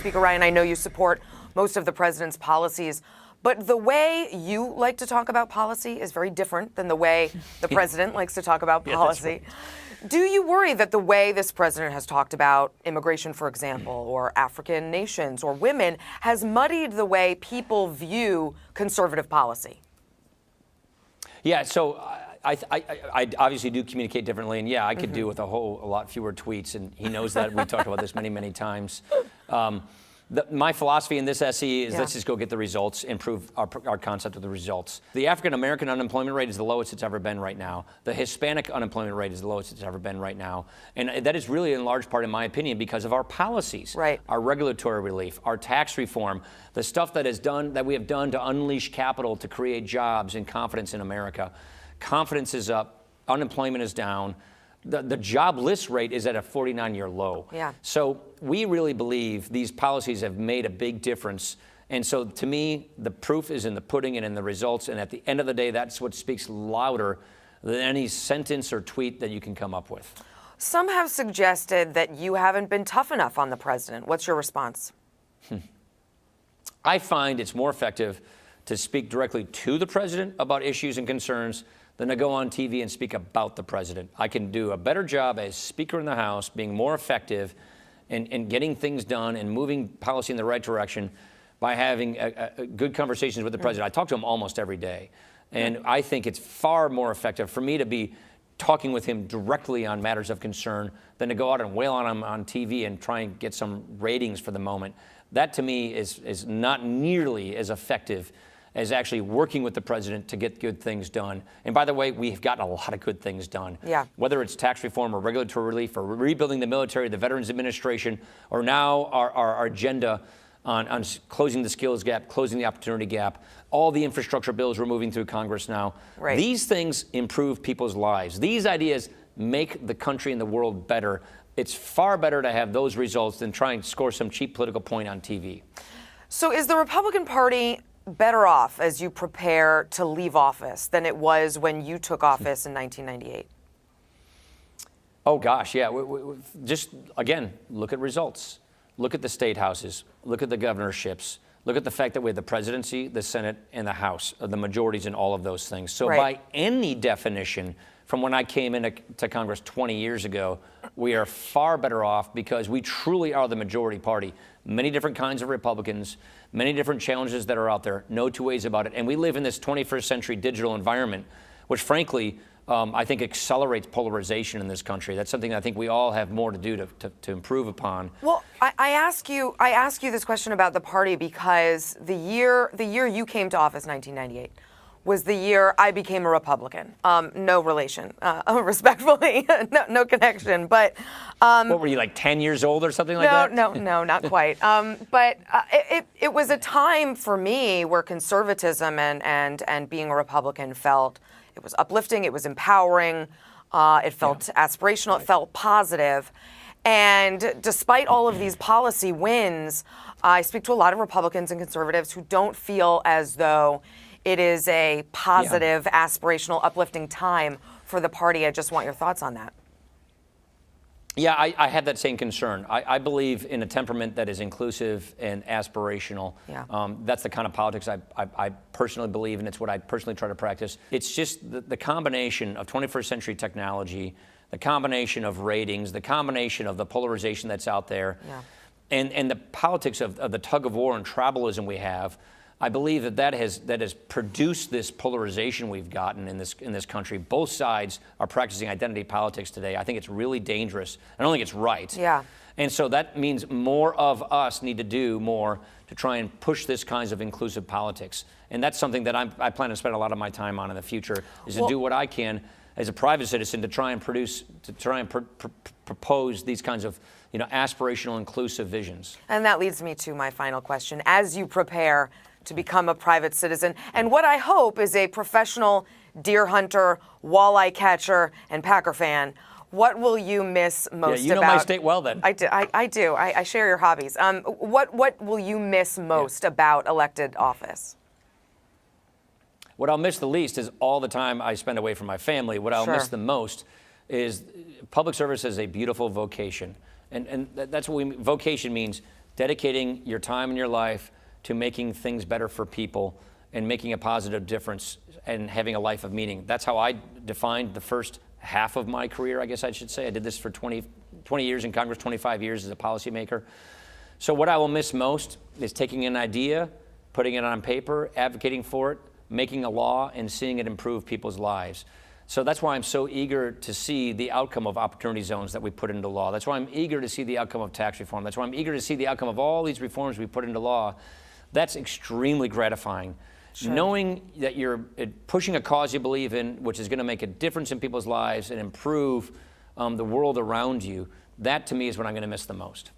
Speaker Ryan, I know you support most of the president's policies, but the way you like to talk about policy is very different than the way the president likes to talk about policy. Yeah, that's right. Do you worry that the way this president has talked about immigration, for example, or African nations or women has muddied the way people view conservative policy? Yeah, so I obviously do communicate differently, and yeah, I could do with a lot fewer tweets, and he knows that. We talked about this many, many times. My philosophy in this SE is let's just go get the results, improve our concept of the results. The African-American unemployment rate is the lowest it's ever been right now. The Hispanic unemployment rate is the lowest it's ever been right now. And that is really in large part, in my opinion, because of our policies, our regulatory relief, our tax reform, the stuff that we have done to unleash capital to create jobs and confidence in America. Confidence is up, unemployment is down. The jobless rate is at a 49-year low. Yeah. So we really believe these policies have made a big difference. And so to me, the proof is in the pudding and in the results. And at the end of the day, that's what speaks louder than any sentence or tweet that you can come up with. Some have suggested that you haven't been tough enough on the president. What's your response? I find it's more effective to speak directly to the president about issues and concerns than to go on TV and speak about the president. I can do a better job as Speaker in the House, being more effective in getting things done and moving policy in the right direction by having good conversations with the president. I talk to him almost every day. And I think it's far more effective for me to be talking with him directly on matters of concern than to go out and wail on him on TV and try and get some ratings for the moment. That, to me, is not nearly as effective as actually working with the president to get good things done. And by the way, we've gotten a lot of good things done. Yeah. Whether it's tax reform or regulatory relief or rebuilding the military, the Veterans Administration, or now our agenda on closing the skills gap, closing the opportunity gap, all the infrastructure bills we're moving through Congress now. Right. These things improve people's lives. These ideas make the country and the world better. It's far better to have those results than try and score some cheap political point on TV. So is the Republican Party better off as you prepare to leave office than it was when you took office in 1998? Oh, gosh, yeah. Just, again, look at results. Look at the state houses. Look at the governorships. Look at the fact that we have the presidency, the Senate, and the House, the majorities in all of those things. So by any definition, from when I came into Congress 20 years ago, we are far better off because we truly are the majority party. Many different kinds of Republicans, many different challenges that are out there, no two ways about it. And we live in this 21st century digital environment, which frankly, I think accelerates polarization in this country. That's something I think we all have more to do to improve upon. Well, I ask you this question about the party because the year you came to office, 1998, was the year I became a Republican. No relation, respectfully, no connection. But what were you, like 10 years old or something like that? No, not quite. But it was a time for me where conservatism and being a Republican felt it was uplifting, it was empowering, it felt aspirational, it felt positive. And despite all of these policy wins, I speak to a lot of Republicans and conservatives who don't feel as though it is a positive, aspirational, uplifting time for the party. I just want your thoughts on that. Yeah, I had that same concern. I believe in a temperament that is inclusive and aspirational. Yeah. That's the kind of politics I personally believe in. It's what I personally try to practice. It's just the combination of 21st century technology, the combination of ratings, the combination of the polarization that's out there, and the politics of the tug of war and tribalism we have. I believe that has produced this polarization we've gotten in this country. Both sides are practicing identity politics today. I think it's really dangerous. I don't think it's right. Yeah. And so that means more of us need to do more to try and push this kinds of inclusive politics. And that's something that I plan to spend a lot of my time on in the future, is to do what I can as a private citizen to try and propose these kinds of aspirational, inclusive visions. And that leads me to my final question. As you prepare to become a private citizen, and what I hope is a professional deer hunter, walleye catcher, and Packer fan, what will you miss most about... Yeah, you know my state well then. I do. I share your hobbies. What will you miss most about elected office? What I'll miss the least is all the time I spend away from my family. What I'll miss the most is public service is a beautiful vocation. And that's what vocation means dedicating your time and your life to making things better for people and making a positive difference and having a life of meaning. That's how I defined the first half of my career, I guess I should say. I did this for 20 years in Congress, 25 years as a policymaker. So what I will miss most is taking an idea, putting it on paper, advocating for it, making a law, and seeing it improve people's lives. So that's why I'm so eager to see the outcome of opportunity zones that we put into law. That's why I'm eager to see the outcome of tax reform. That's why I'm eager to see the outcome of all these reforms we put into law. That's extremely gratifying. Sure. Knowing that you're pushing a cause you believe in, which is going to make a difference in people's lives and improve the world around you, that to me is what I'm going to miss the most.